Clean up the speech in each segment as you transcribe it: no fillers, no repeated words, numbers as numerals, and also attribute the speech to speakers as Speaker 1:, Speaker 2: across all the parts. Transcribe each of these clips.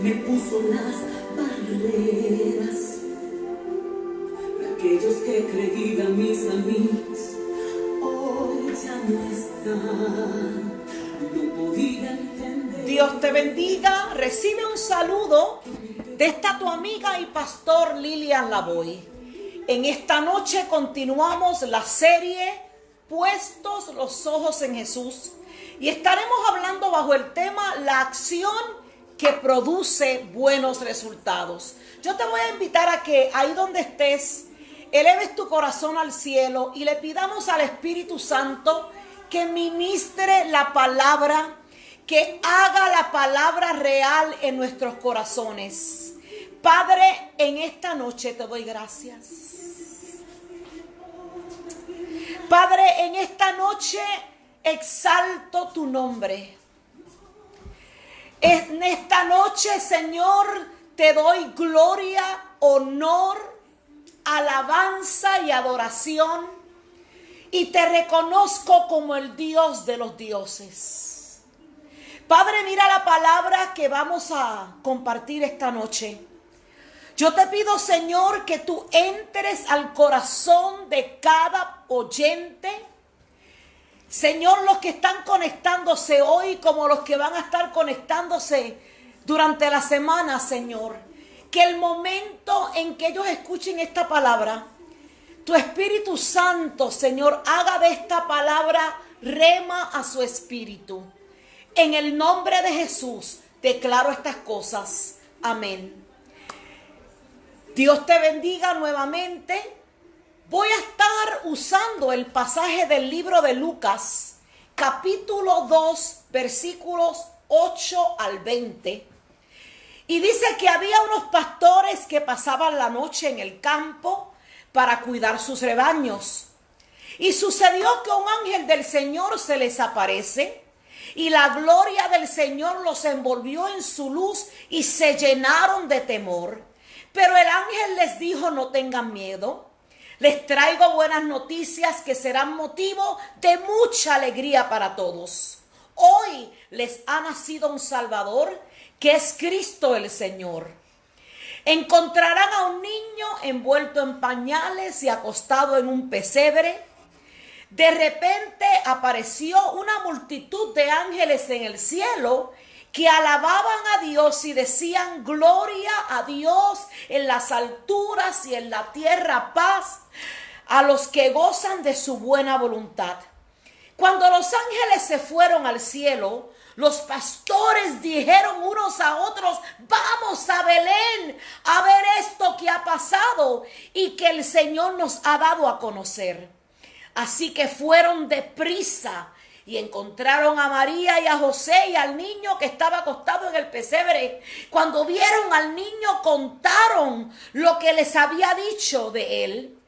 Speaker 1: me puso las barreras. De aquellos que creían mis amigos, hoy ya no están. No podía entender.
Speaker 2: Dios te bendiga. Recibe un saludo de esta tu amiga y pastor Lilian Lavoy. En esta noche continuamos la serie Puestos los ojos en Jesús y estaremos hablando bajo el tema la acción que produce buenos resultados. Yo te voy a invitar a que ahí donde estés, eleves tu corazón al cielo y le pidamos al Espíritu Santo que ministre la palabra, que haga la palabra real en nuestros corazones. Padre, en esta noche te doy gracias. Padre, en esta noche exalto tu nombre. En esta noche, Señor, te doy gloria, honor, alabanza y adoración. Y te reconozco como el Dios de los dioses. Padre, mira la palabra que vamos a compartir esta noche. Yo te pido, Señor, que tú entres al corazón de cada oyente. Señor, los que están conectándose hoy como los que van a estar conectándose durante la semana, Señor. Que el momento en que ellos escuchen esta palabra, tu Espíritu Santo, Señor, haga de esta palabra rema a su espíritu. En el nombre de Jesús declaro estas cosas. Amén. Dios te bendiga nuevamente. Voy a estar usando el pasaje del libro de Lucas, capítulo 2, versículos 8 al 20. Y dice que había unos pastores que pasaban la noche en el campo para cuidar sus rebaños. Y sucedió que un ángel del Señor se les aparece y la gloria del Señor los envolvió en su luz y se llenaron de temor. Pero el ángel les dijo: no tengan miedo, les traigo buenas noticias que serán motivo de mucha alegría para todos. Hoy les ha nacido un Salvador, que es Cristo el Señor. Encontrarán a un niño envuelto en pañales y acostado en un pesebre. De repente apareció una multitud de ángeles en el cielo que alababan a Dios y decían: gloria a Dios en las alturas y en la tierra paz a los que gozan de su buena voluntad. Cuando los ángeles se fueron al cielo, los pastores dijeron unos a otros: vamos a Belén a ver esto que ha pasado y que el Señor nos ha dado a conocer. Así que fueron deprisa y encontraron a María y a José y al niño que estaba acostado en el pesebre. Cuando vieron al niño, contaron lo que les había dicho de él.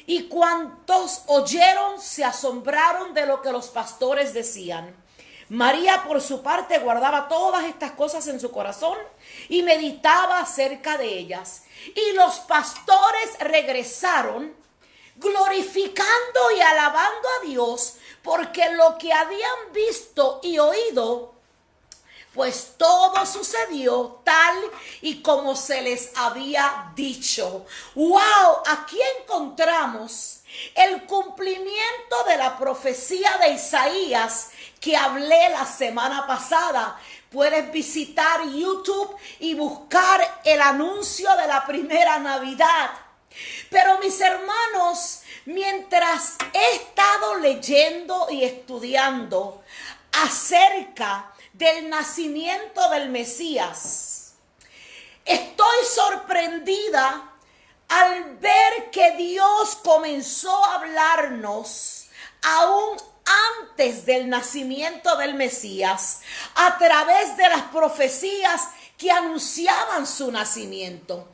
Speaker 2: Y cuantos oyeron se asombraron de lo que los pastores decían. María, por su parte, guardaba todas estas cosas en su corazón y meditaba acerca de ellas. Y los pastores regresaron glorificando y alabando a Dios, porque lo que habían visto y oído, pues todo sucedió tal y como se les había dicho. ¡Wow! Aquí encontramos el cumplimiento de la profecía de Isaías que hablé la semana pasada. Puedes visitar YouTube y buscar el anuncio de la primera Navidad. Pero mis hermanos, mientras he estado leyendo y estudiando acerca del nacimiento del Mesías, estoy sorprendida al ver que Dios comenzó a hablarnos aún antes del nacimiento del Mesías, a través de las profecías que anunciaban su nacimiento.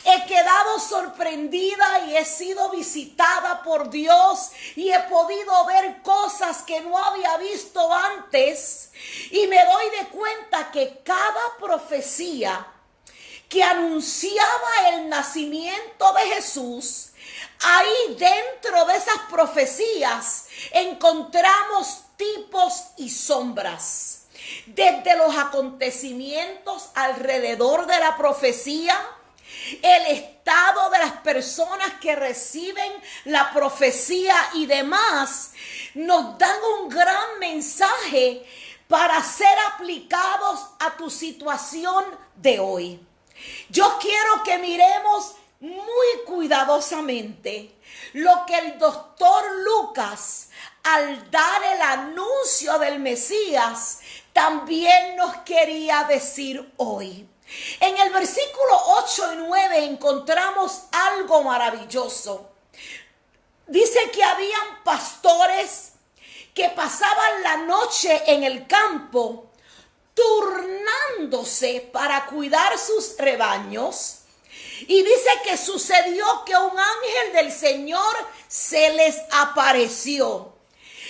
Speaker 2: He quedado sorprendida y he sido visitada por Dios y he podido ver cosas que no había visto antes, y me doy de cuenta que cada profecía que anunciaba el nacimiento de Jesús, ahí dentro de esas profecías encontramos tipos y sombras. desde los acontecimientos alrededor de la profecía, el estado de las personas que reciben la profecía y demás, nos dan un gran mensaje para ser aplicados a tu situación de hoy. Yo quiero que miremos muy cuidadosamente lo que el doctor Lucas, al dar el anuncio del Mesías, también nos quería decir hoy. En el versículo 8 y 9 encontramos algo maravilloso. Dice que habían pastores que pasaban la noche en el campo, turnándose para cuidar sus rebaños. Y dice que sucedió que un ángel del Señor se les apareció.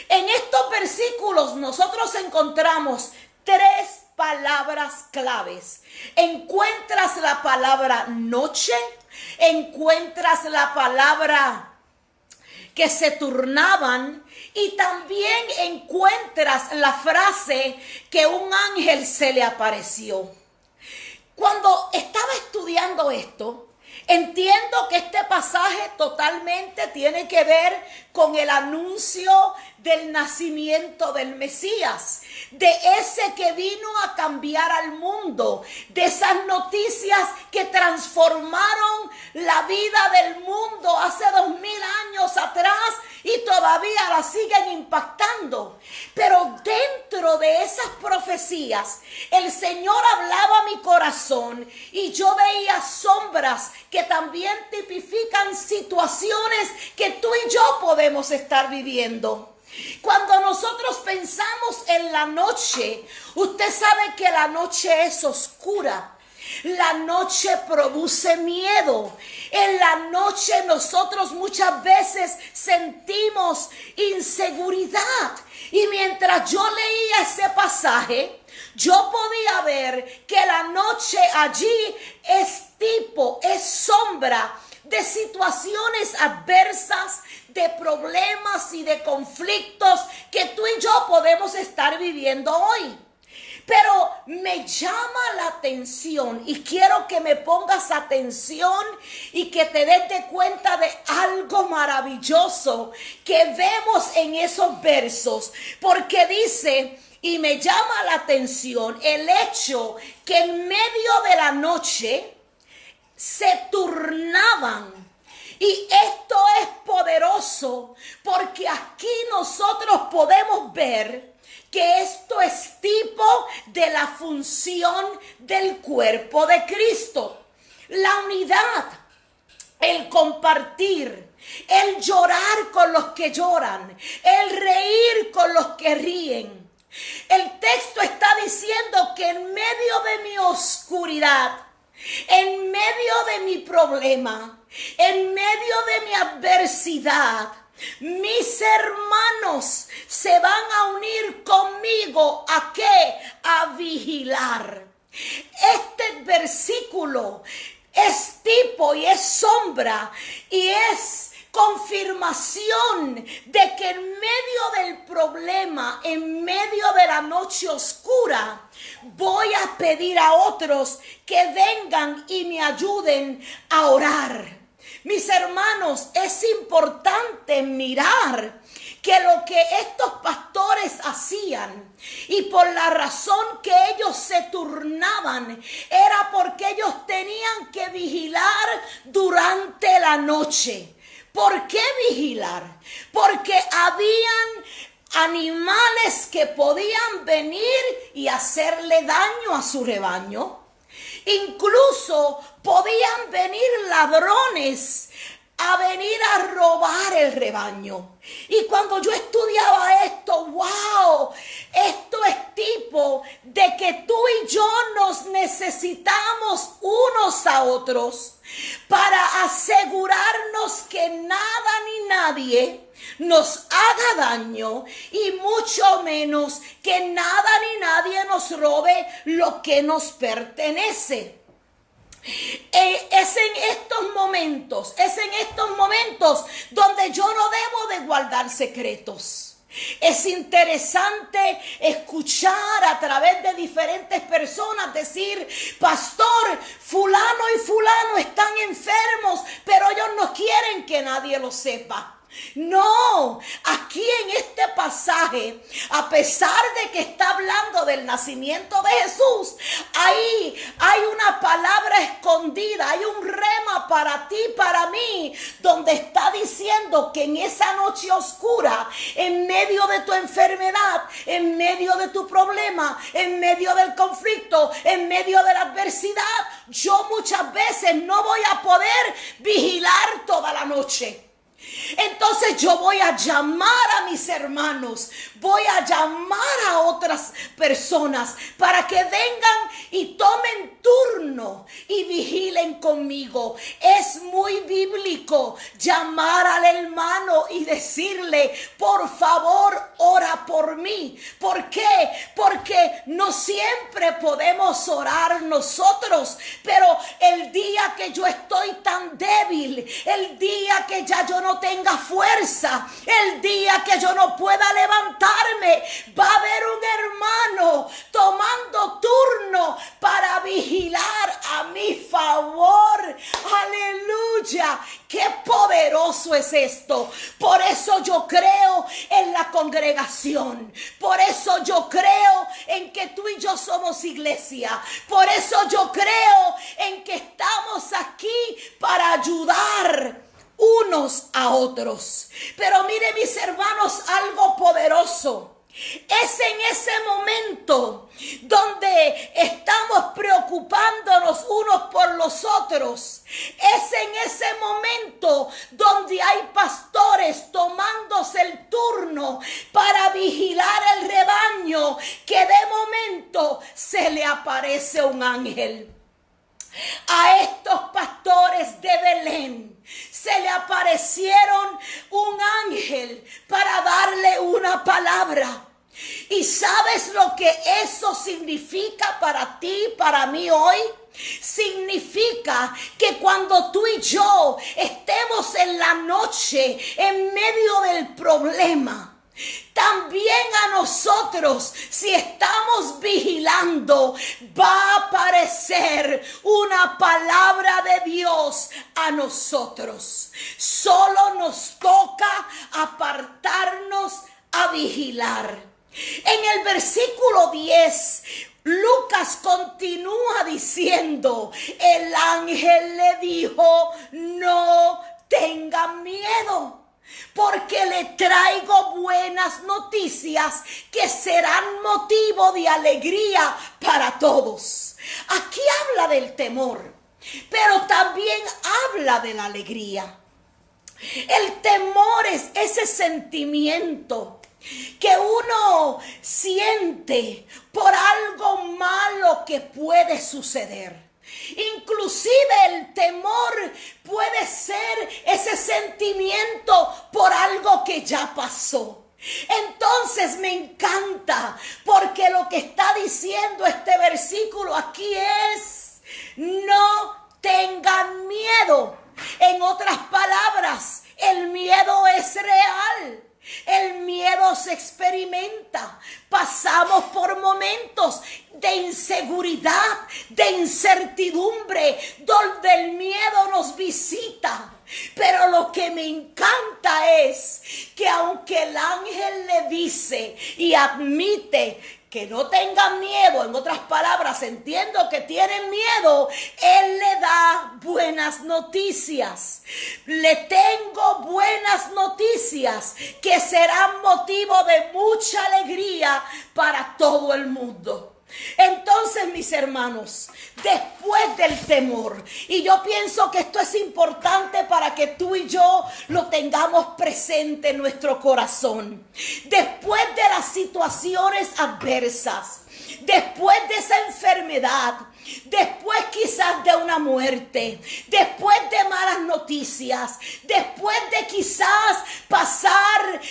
Speaker 2: En estos versículos nosotros encontramos tres palabras claves. Encuentras la palabra noche, encuentras la palabra que se turnaban y también encuentras la frase que un ángel se le apareció. Cuando estaba estudiando esto, entiendo que este pasaje totalmente tiene que ver con el anuncio del nacimiento del Mesías, de ese que vino a cambiar al mundo, de esas noticias que transformaron la vida del mundo hace 2000 años atrás y todavía la siguen impactando. Pero dentro de esas profecías, el Señor hablaba a mi corazón y yo veía sombras que también tipifican situaciones que tú y yo podemos estar viviendo. Cuando nosotros pensamos en la noche, usted sabe que la noche es oscura. La noche produce miedo. En la noche nosotros muchas veces sentimos inseguridad. Y mientras yo leía ese pasaje, yo podía ver que la noche allí es sombra de situaciones adversas, de problemas y de conflictos que tú y yo podemos estar viviendo hoy. Pero me llama la atención y quiero que me pongas atención y que te des cuenta de algo maravilloso que vemos en esos versos, porque dice, y me llama la atención el hecho que en medio de la noche se turnaban. Y esto es poderoso porque aquí nosotros podemos ver que esto es tipo de la función del cuerpo de Cristo. La unidad, el compartir, el llorar con los que lloran, el reír con los que ríen. El texto está diciendo que en medio de mi oscuridad, en medio de mi problema, en medio de mi adversidad, mis hermanos se van a unir conmigo. ¿A qué? A vigilar. Este versículo es tipo y es sombra y es confirmación de que en medio del problema, en medio de la noche oscura, voy a pedir a otros que vengan y me ayuden a orar. Mis hermanos, es importante mirar que lo que estos pastores hacían y por la razón que ellos se turnaban era porque ellos tenían que vigilar durante la noche. ¿Por qué vigilar? Porque habían animales que podían venir y hacerle daño a su rebaño. Incluso podían venir ladrones a venir a robar el rebaño. Y cuando yo estudiaba esto, wow, esto es tipo de que tú y yo nos necesitamos unos a otros para asegurarnos que nada ni nadie nos haga daño y mucho menos que nada ni nadie nos robe lo que nos pertenece. Es en estos momentos donde yo no debo de guardar secretos. Es interesante escuchar a través de diferentes personas decir, pastor, fulano y fulano están enfermos, pero ellos no quieren que nadie lo sepa. No, aquí en este pasaje, a pesar de que está hablando del nacimiento de Jesús, ahí hay una palabra escondida, hay un rema para ti, para mí, donde está diciendo que en esa noche oscura, en medio de tu enfermedad, en medio de tu problema, en medio del conflicto, en medio de la adversidad, yo muchas veces no voy a poder vigilar toda la noche. Entonces yo voy a llamar a mis hermanos, voy a llamar a otras personas para que vengan y tomen turno y vigilen conmigo. Es muy bíblico llamar al hermano y decirle, por favor, ora por mí. ¿Por qué? Porque no siempre podemos orar nosotros, pero el día que yo estoy tan débil, el día que ya yo no tenga fuerza, el día que yo no pueda levantarme, va a haber un hermano tomando turno para vigilar a mi favor. Aleluya, qué poderoso es esto. Por eso yo creo en la congregación, por eso yo creo en que tú y yo somos iglesia, por eso yo creo en que estamos aquí para ayudar unos a otros. Pero mire, mis hermanos, algo poderoso. Es en ese momento donde estamos preocupándonos unos por los otros. Es en ese momento donde hay pastores tomándose el turno para vigilar el rebaño, que de momento se le aparece un ángel. A estos pastores de Belén se le aparecieron un ángel para darle una palabra. ¿Y sabes lo que eso significa para ti, para mí hoy? Significa que cuando tú y yo estemos en la noche, en medio del problema, también a nosotros, si estamos vigilando, va a aparecer una palabra de Dios a nosotros. Solo nos toca apartarnos a vigilar. En el versículo 10, Lucas continúa diciendo, el ángel le dijo, no tengan miedo, porque le traigo buenas noticias que serán motivo de alegría para todos. Aquí habla del temor, pero también habla de la alegría. El temor es ese sentimiento que uno siente por algo malo que puede suceder. Inclusive el temor puede ser ese sentimiento por algo que ya pasó. Entonces me encanta, porque lo que está diciendo este versículo aquí es, no tengan miedo. En otras palabras, el miedo es real. El miedo se experimenta. Pasamos por momentos de inseguridad, de incertidumbre, donde el miedo nos visita. Pero lo que me encanta es que aunque el ángel le dice y admite que no tengan miedo, en otras palabras, entiendo que tienen miedo, él le da buenas noticias. Le tengo buenas noticias que serán motivo de mucha alegría para todo el mundo. Entonces, mis hermanos, después del temor, y yo pienso que esto es importante para que tú y yo lo tengamos presente en nuestro corazón, después de las situaciones adversas, después de esa enfermedad, después quizás de una muerte, después de malas noticias, después de quizás pasar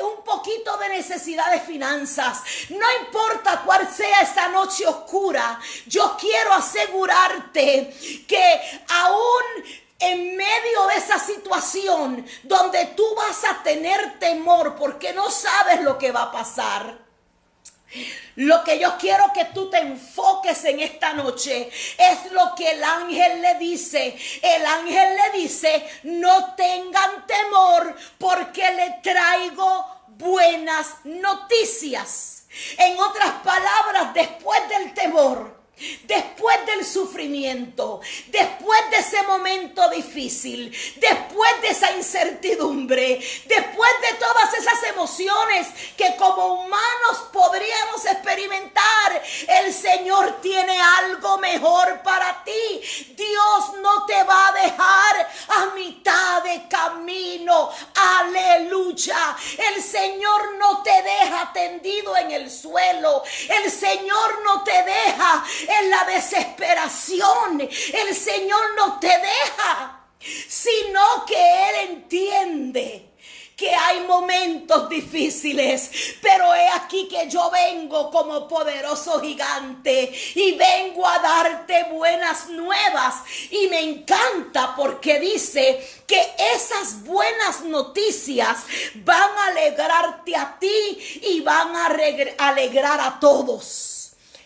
Speaker 2: un poquito de necesidad de finanzas, no importa cuál sea esa noche oscura, yo quiero asegurarte que aún En medio de esa situación donde tú vas a tener temor porque no sabes lo que va a pasar, lo que yo quiero que tú te enfoques en esta noche es lo que el ángel le dice. El ángel le dice: no tengan temor porque le traigo buenas noticias. En otras palabras, después del temor, después del sufrimiento, después de ese momento difícil, después de esa incertidumbre, después de todas esas emociones que como humanos podríamos experimentar, el Señor tiene algo mejor para ti. Dios no te va a dejar a mitad de camino. Aleluya. El Señor no te deja tendido en el suelo. El Señor no te deja en la desesperación. El Señor no te deja, sino que Él entiende que hay momentos difíciles, pero he aquí que yo vengo como poderoso gigante y vengo a darte buenas nuevas. Y me encanta porque dice que esas buenas noticias van a alegrarte a ti y van a alegrar a todos.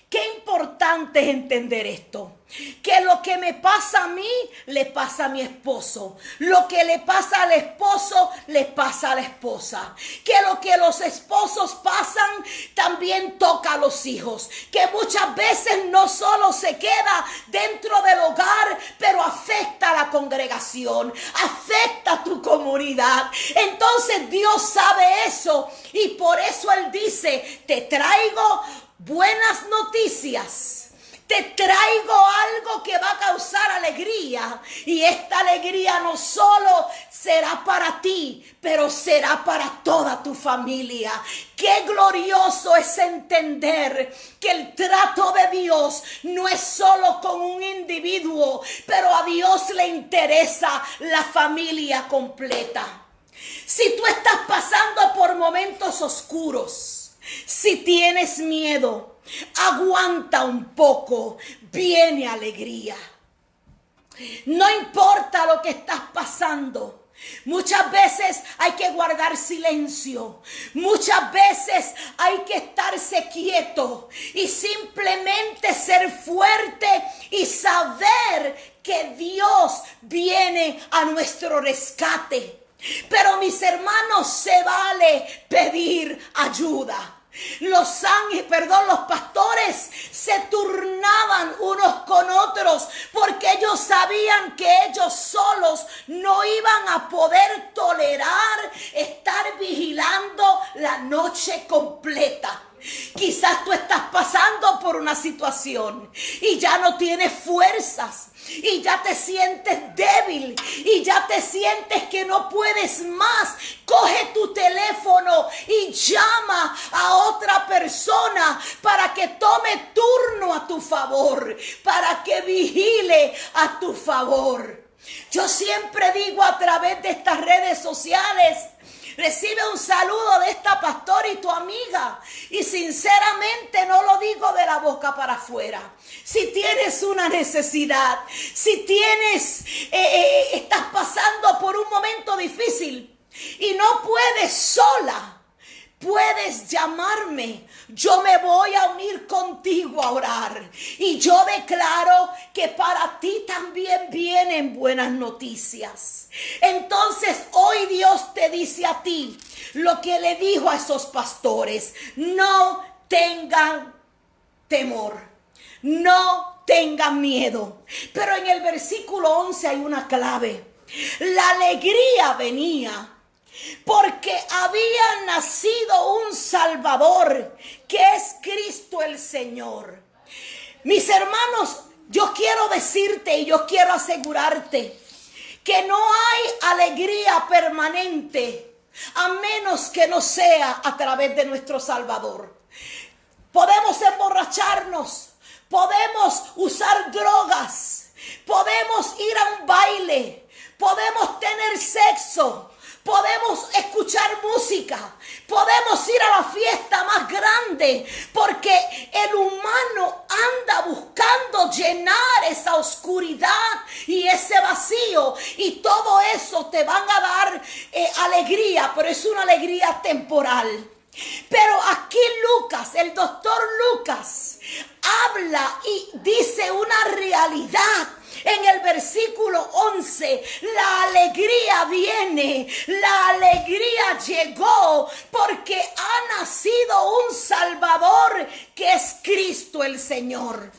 Speaker 2: Qué importante es entender esto. Que lo que me pasa a mí, le pasa a mi esposo. Lo que le pasa al esposo, le pasa a la esposa. Que lo que los esposos pasan, también toca a los hijos. Que muchas veces no solo se queda dentro del hogar, pero afecta a la congregación, afecta a tu comunidad. Entonces Dios sabe eso y por eso Él dice: te traigo buenas noticias. Te traigo algo que va a causar alegría. Y esta alegría no solo será para ti, pero será para toda tu familia. Qué glorioso es entender que el trato de Dios no es solo con un individuo, pero a Dios le interesa la familia completa. Si tú estás pasando por momentos oscuros, si tienes miedo, aguanta un poco, viene alegría. No importa lo que estás pasando. Muchas veces hay que guardar silencio. Muchas veces hay que estarse quieto y simplemente ser fuerte y saber que Dios viene a nuestro rescate. Pero mis hermanos, se vale pedir ayuda. Los pastores se turnaban unos con otros porque ellos sabían que ellos solos no iban a poder tolerar estar vigilando la noche completa. Quizás tú estás pasando por una situación y ya no tienes fuerzas y ya te sientes débil y ya te sientes que no puedes más. Coge tu teléfono y llama a otra persona para que tome turno a tu favor, para que vigile a tu favor. Yo siempre digo a través de estas redes sociales: recibe un saludo de esta pastora y tu amiga. Y sinceramente no lo digo de la boca para afuera. Si tienes una necesidad, si estás pasando por un momento difícil y no puedes sola, puedes llamarme. Yo me voy a unir contigo a orar. Y yo declaro que para ti también vienen buenas noticias. Entonces hoy Dios te dice a ti lo que le dijo a esos pastores: no tengan temor, no tengan miedo. Pero en el versículo 11 hay una clave. La alegría venía porque había nacido un Salvador, que es Cristo el Señor. Mis hermanos, yo quiero decirte y yo quiero asegurarte que no hay alegría permanente a menos que no sea a través de nuestro Salvador. Podemos emborracharnos, podemos usar drogas, podemos ir a un baile, podemos tener sexo, podemos escuchar música, podemos ir a la fiesta más grande, porque el humano anda buscando llenar esa oscuridad y ese vacío, y todo eso te van a dar alegría, pero es una alegría temporal. Pero aquí Lucas, el doctor Lucas, habla y dice una realidad. En el versículo 11, la alegría viene, la alegría llegó, porque ha nacido un Salvador que es Cristo el Señor.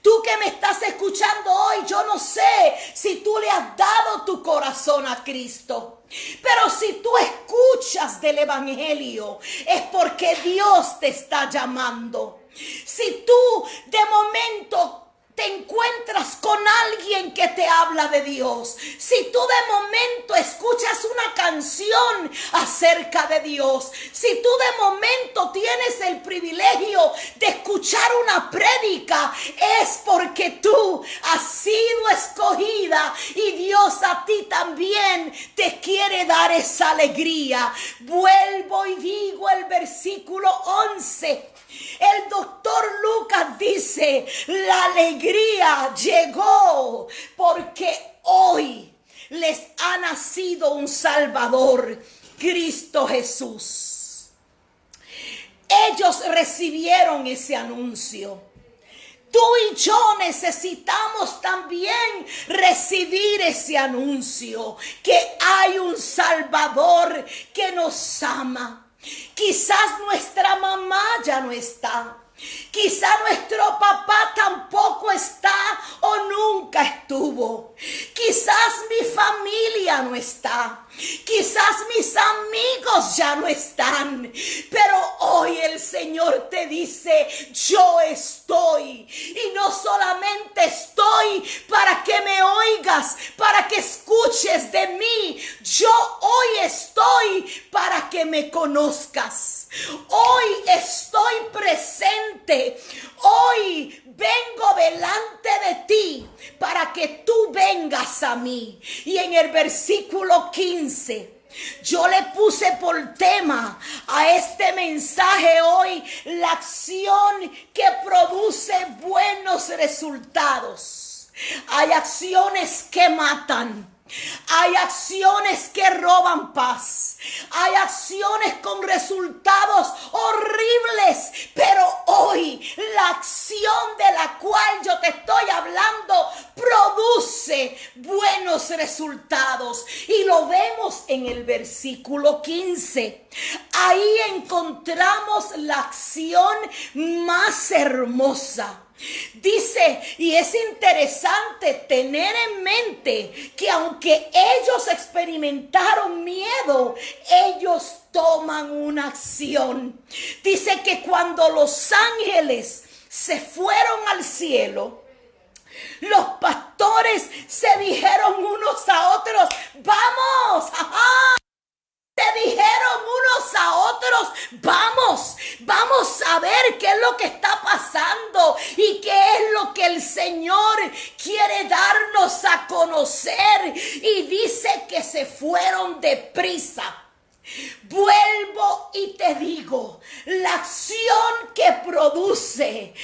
Speaker 2: Tú que me estás escuchando hoy, yo no sé si tú le has dado tu corazón a Cristo. Pero si tú escuchas del Evangelio, es porque Dios te está llamando. Si tú de momento te encuentras con alguien que te habla de Dios, si tú de momento escuchas una canción acerca de Dios, si tú de momento tienes el privilegio de escuchar una prédica, es porque tú has sido escogida y Dios a ti también te quiere dar esa alegría. Vuelvo y digo el versículo 11. El doctor Lucas dice, la alegría llegó porque hoy les ha nacido un Salvador, Cristo Jesús. Ellos recibieron ese anuncio. Tú y yo necesitamos también recibir ese anuncio, que hay un Salvador que nos ama. Quizás nuestra mamá ya no está. Quizás nuestro papá tampoco está o nunca estuvo. Quizás mi familia no está. Quizás mis amigos ya no están. Pero hoy el Señor te dice, yo estoy. Y no solamente estoy para que me oigas, para que escuches de mí. Yo hoy estoy para que me conozcas. Hoy estoy presente. Hoy vengo delante de ti para que tú vengas a mí. Y en el versículo 15, yo le puse por tema a este mensaje hoy la acción que produce buenos resultados. Hay acciones que matan. Hay acciones que roban paz. Hay acciones con resultados horribles. Pero hoy la acción de la cual yo te estoy hablando produce buenos resultados. Y lo vemos en el versículo 15. Ahí encontramos la acción más hermosa. Dice, y es interesante tener en mente que aunque ellos experimentaron miedo, ellos toman una acción. Dice que cuando los ángeles se fueron al cielo, los pastores se dijeron unos a otros, vamos, ajá. Se dijeron unos a otros, vamos a ver qué es lo que está pasando y qué es lo que el Señor quiere darnos a conocer. Y dice que se fueron deprisa. Vuelvo y te digo, la acción que produce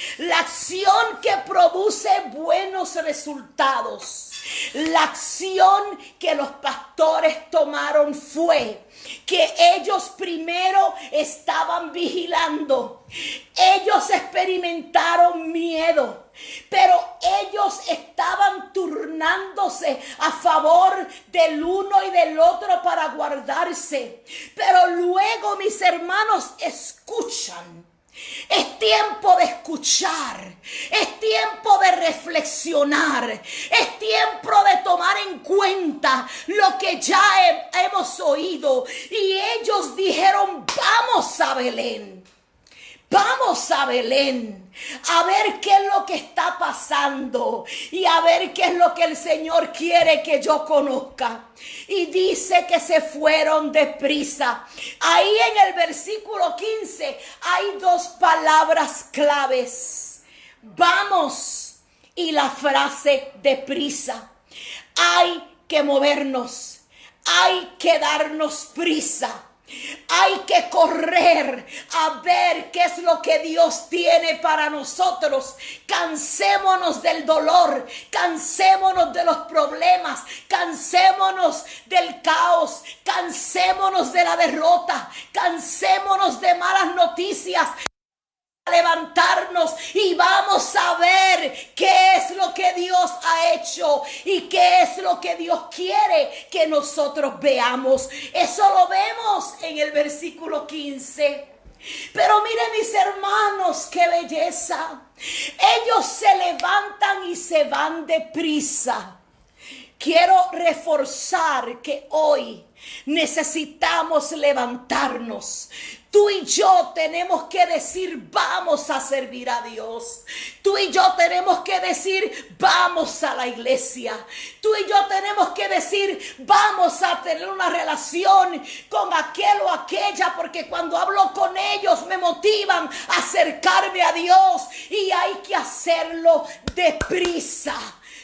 Speaker 2: buenos resultados, la acción que los pastores tomaron fue que ellos primero estaban vigilando. Ellos experimentaron miedo, pero ellos estaban turnándose a favor del uno y del otro para guardarse. Pero luego, mis hermanos, escuchan. Es tiempo de escuchar, es tiempo de reflexionar, es tiempo de tomar en cuenta lo que ya hemos oído. Y ellos dijeron, vamos a Belén. Vamos a Belén a ver qué es lo que está pasando y a ver qué es lo que el Señor quiere que yo conozca. Y dice que se fueron deprisa. Ahí en el versículo 15 hay dos palabras claves. Vamos y la frase deprisa. Hay que movernos, hay que darnos prisa. Hay que correr a ver qué es lo que Dios tiene para nosotros. Cansémonos del dolor, cansémonos de los problemas, cansémonos del caos, cansémonos de la derrota, cansémonos de malas noticias. Levantarnos y vamos a ver qué es lo que Dios ha hecho y qué es lo que Dios quiere que nosotros veamos. Eso lo vemos en el versículo 15. Pero miren, mis hermanos, qué belleza. Ellos se levantan y se van deprisa. Quiero reforzar que hoy necesitamos levantarnos. Tú y yo tenemos que decir, vamos a servir a Dios. Tú y yo tenemos que decir, vamos a la iglesia. Tú y yo tenemos que decir, vamos a tener una relación con aquel o aquella, porque cuando hablo con ellos me motivan a acercarme a Dios y hay que hacerlo deprisa.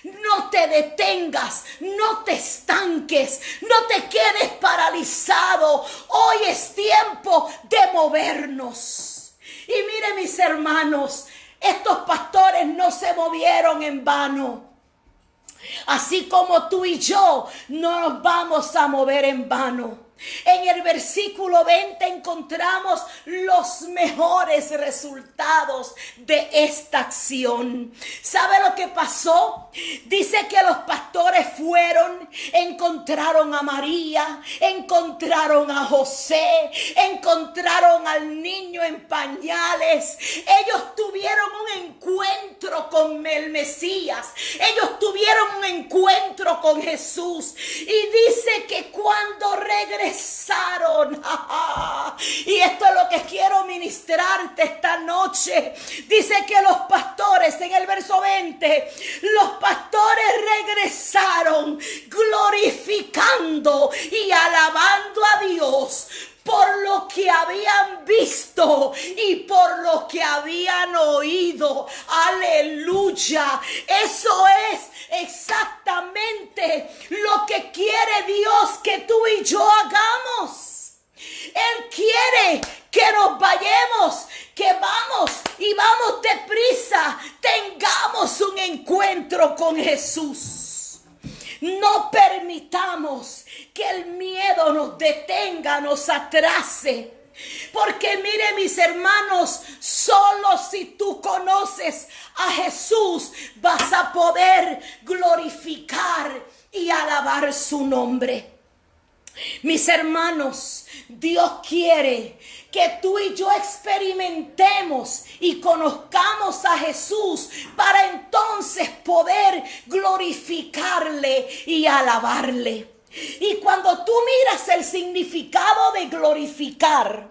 Speaker 2: No te detengas, no te estanques, no te quedes paralizado. Hoy es tiempo de movernos. Y miren, mis hermanos, estos pastores no se movieron en vano. Así como tú y yo no nos vamos a mover en vano. En el versículo 20 encontramos los mejores resultados de esta acción. ¿Sabe lo que pasó? Dice que los pastores fueron, encontraron a María, encontraron a José, encontraron al niño en pañales. Ellos tuvieron un encuentro con el Mesías. Ellos tuvieron un encuentro con Jesús. Y dice que cuando regresaron, y esto es lo que quiero ministrarte esta noche. Dice que los pastores, en el verso 20, los pastores regresaron glorificando y alabando a Dios por lo que habían visto y por lo que habían oído. Aleluya. Eso es exactamente lo que quiere Dios que tú y yo hagamos. Él quiere que nos vayamos, que vamos y vamos deprisa, tengamos un encuentro con Jesús. No permitamos que el miedo nos detenga, nos atrase. Porque mire, mis hermanos, solo si tú conoces a Jesús vas a poder glorificar y alabar su nombre. Mis hermanos, Dios quiere que tú y yo experimentemos y conozcamos a Jesús para entonces poder glorificarle y alabarle. Y cuando tú miras el significado de glorificar,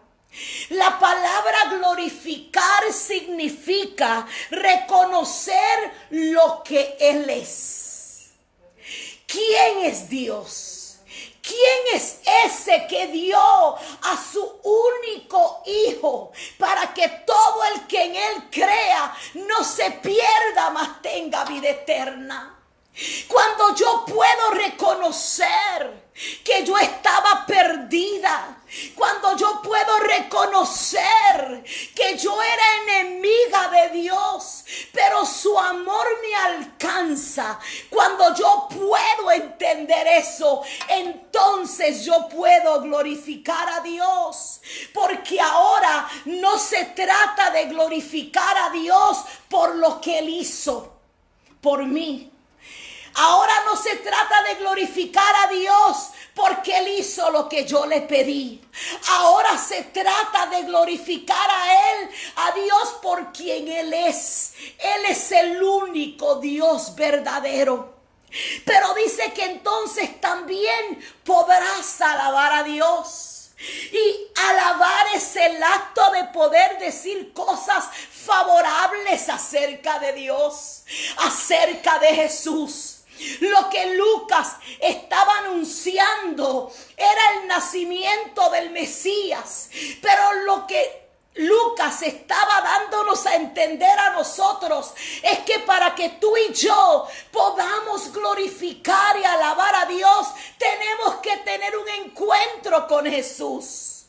Speaker 2: la palabra glorificar significa reconocer lo que Él es. ¿Quién es Dios? ¿Quién es ese que dio a su único hijo para que todo el que en Él crea no se pierda, mas tenga vida eterna? Cuando yo puedo reconocer que yo estaba perdida, cuando yo puedo reconocer que yo era enemiga de Dios, pero su amor me alcanza, cuando yo puedo entender eso, entonces yo puedo glorificar a Dios, porque ahora no se trata de glorificar a Dios por lo que Él hizo por mí. Ahora no se trata de glorificar a Dios porque Él hizo lo que yo le pedí. Ahora se trata de glorificar a Dios por quien Él es. Él es el único Dios verdadero. Pero dice que entonces también podrás alabar a Dios. Y alabar es el acto de poder decir cosas favorables acerca de Dios, acerca de Jesús. Lo que Lucas estaba anunciando era el nacimiento del Mesías, pero lo que Lucas estaba dándonos a entender a nosotros es que para que tú y yo podamos glorificar y alabar a Dios, tenemos que tener un encuentro con Jesús.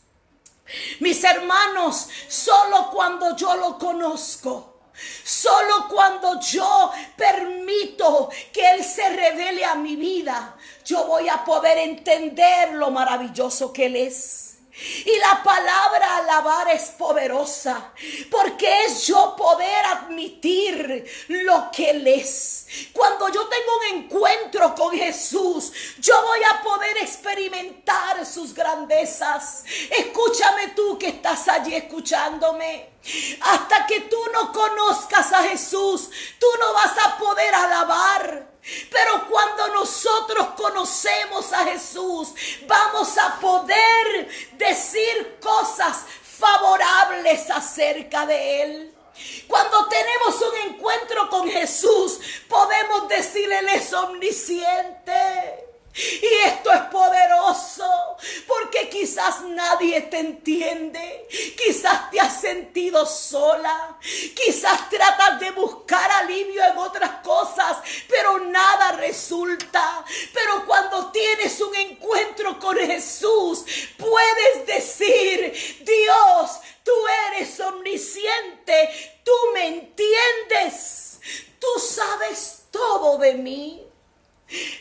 Speaker 2: Mis hermanos, solo cuando yo lo conozco, solo cuando yo permito que Él se revele a mi vida, yo voy a poder entender lo maravilloso que Él es. Y la palabra alabar es poderosa, porque es yo poder admitir lo que Él es. Cuando yo tengo un encuentro con Jesús, yo voy a poder experimentar sus grandezas. Escúchame tú que estás allí escuchándome. Hasta que tú no conozcas a Jesús, tú no vas a poder alabar. Pero cuando nosotros conocemos a Jesús, vamos a poder decir cosas favorables acerca de Él. Cuando tenemos un encuentro con Jesús, podemos decir: Él es omnisciente. Y esto es poderoso, porque quizás nadie te entiende, quizás te has sentido sola, quizás tratas de buscar alivio en otras cosas, pero nada resulta. Pero cuando tienes un encuentro con Jesús, puedes decir: Dios, tú eres omnisciente, tú me entiendes, tú sabes todo de mí.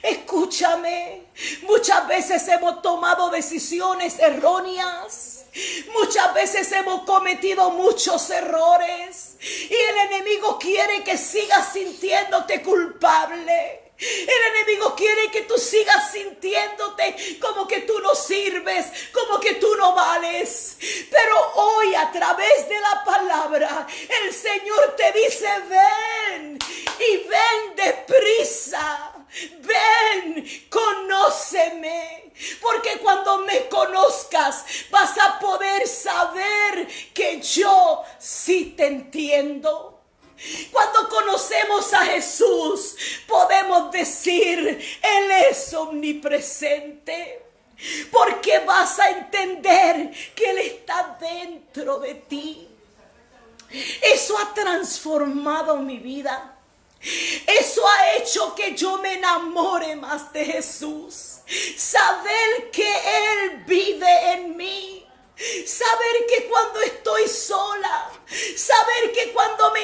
Speaker 2: Escúchame, muchas veces hemos tomado decisiones erróneas, muchas veces hemos cometido muchos errores y el enemigo quiere que sigas sintiéndote culpable. El enemigo quiere que tú sigas sintiéndote como que tú no sirves, como que tú no vales. Pero hoy, a través de la palabra, el Señor te dice: ven y ven deprisa. Ven, conóceme, porque cuando me conozcas vas a poder saber que yo sí te entiendo. Cuando conocemos a Jesús, podemos decir: Él es omnipresente, porque vas a entender que Él está dentro de ti. Eso ha transformado mi vida. Eso ha hecho que yo me enamore más de Jesús. Saber que Él vive en mí. Saber que cuando estoy sola, saber que cuando me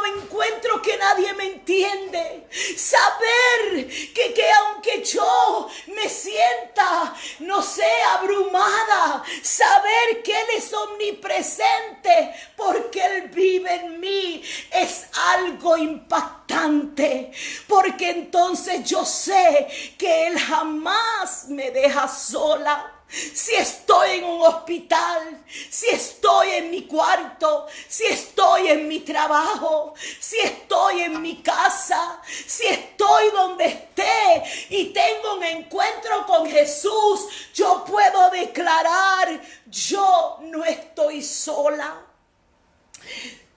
Speaker 2: encuentro que nadie me entiende, saber que aunque yo me sienta, no sé, abrumada, saber que Él es omnipresente porque Él vive en mí, es algo impactante, porque entonces yo sé que Él jamás me deja sola. Si estoy en un hospital, si estoy en mi cuarto, si estoy en mi trabajo, si estoy en mi casa, si estoy donde esté y tengo un encuentro con Jesús, yo puedo declarar: yo no estoy sola.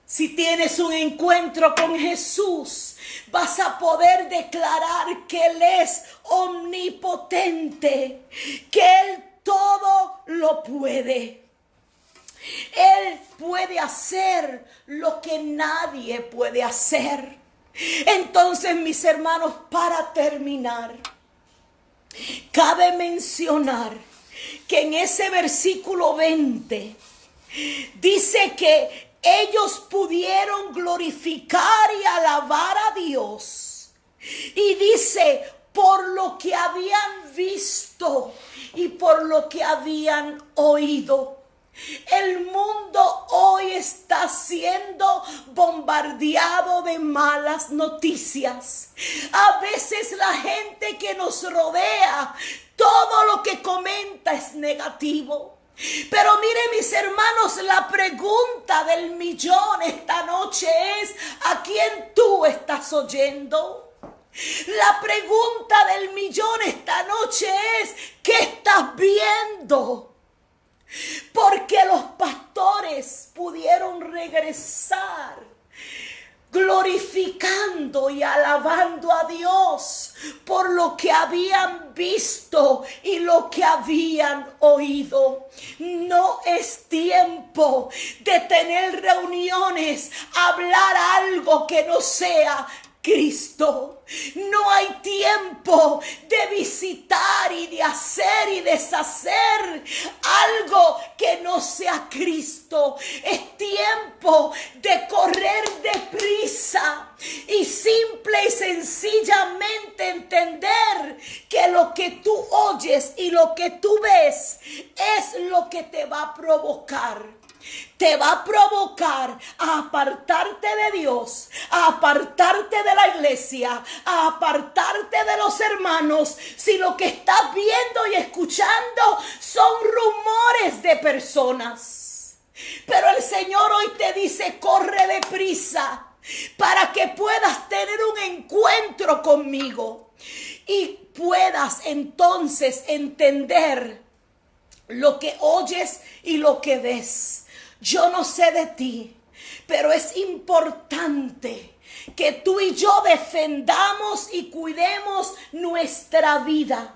Speaker 2: Si tienes un encuentro con Jesús, vas a poder declarar que Él es omnipotente, que Él todo lo puede. Él puede hacer lo que nadie puede hacer. Entonces, mis hermanos, para terminar, cabe mencionar que en ese versículo 20 dice que ellos pudieron glorificar y alabar a Dios. Y dice: por lo que habían visto y por lo que habían oído. El mundo hoy está siendo bombardeado de malas noticias. A veces la gente que nos rodea, todo lo que comenta es negativo. Pero miren, mis hermanos, la pregunta del millón esta noche es: ¿a quién tú estás oyendo? La pregunta del millón esta noche es: ¿qué estás viendo? Porque los pastores pudieron regresar glorificando y alabando a Dios por lo que habían visto y lo que habían oído. No es tiempo de tener reuniones, hablar algo que no sea Cristo. No hay tiempo de visitar y de hacer y deshacer algo que no sea Cristo. Es tiempo de correr deprisa y simple y sencillamente entender que lo que tú oyes y lo que tú ves es lo que te va a provocar. Te va a provocar a apartarte de Dios, a apartarte de la iglesia, a apartarte de los hermanos. Si lo que estás viendo y escuchando son rumores de personas. Pero el Señor hoy te dice, corre deprisa para que puedas tener un encuentro conmigo y puedas entonces entender lo que oyes y lo que ves. Yo no sé de ti, pero es importante que tú y yo defendamos y cuidemos nuestra vida.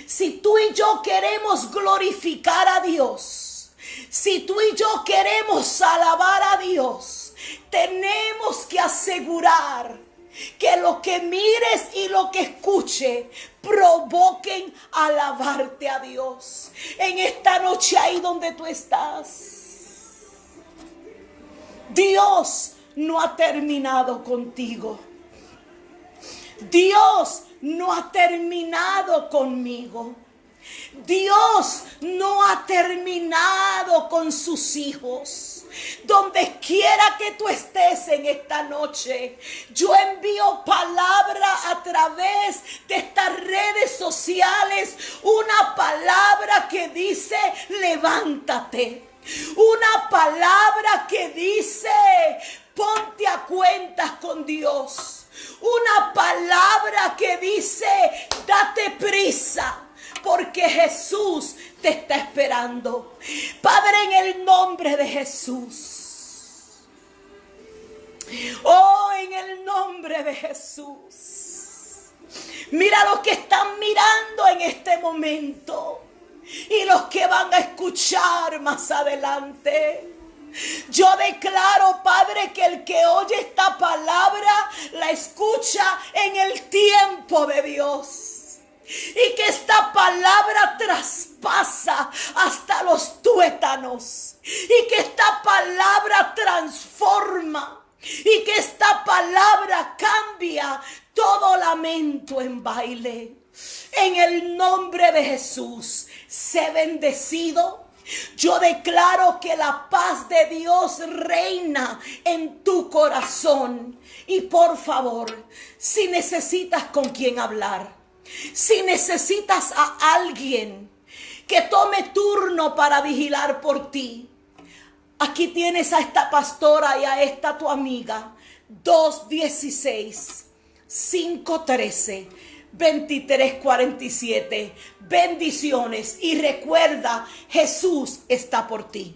Speaker 2: Si tú y yo queremos glorificar a Dios, si tú y yo queremos alabar a Dios, tenemos que asegurar que lo que mires y lo que escuche provoquen alabarte a Dios. En esta noche ahí donde tú estás, Dios no ha terminado contigo. Dios no ha terminado conmigo. Dios no ha terminado con sus hijos. Donde quiera que tú estés en esta noche, yo envío palabra a través de estas redes sociales. Una palabra que dice, levántate. Una palabra que dice, ponte a cuentas con Dios. Una palabra que dice, date prisa, porque Jesús te está esperando. Padre, en el nombre de Jesús. Oh, en el nombre de Jesús. Mira los que están mirando en este momento y los que van a escuchar más adelante. Yo declaro, Padre, que el que oye esta palabra la escucha en el tiempo de Dios. Y que esta palabra traspasa hasta los tuétanos. Y que esta palabra transforma. Y que esta palabra cambia todo lamento en baile. En el nombre de Jesús, sé bendecido. Yo declaro que la paz de Dios reina en tu corazón. Y por favor, si necesitas con quien hablar, si necesitas a alguien que tome turno para vigilar por ti, aquí tienes a esta pastora y a esta tu amiga. 216-513-2347. Bendiciones y recuerda, Jesús está por ti.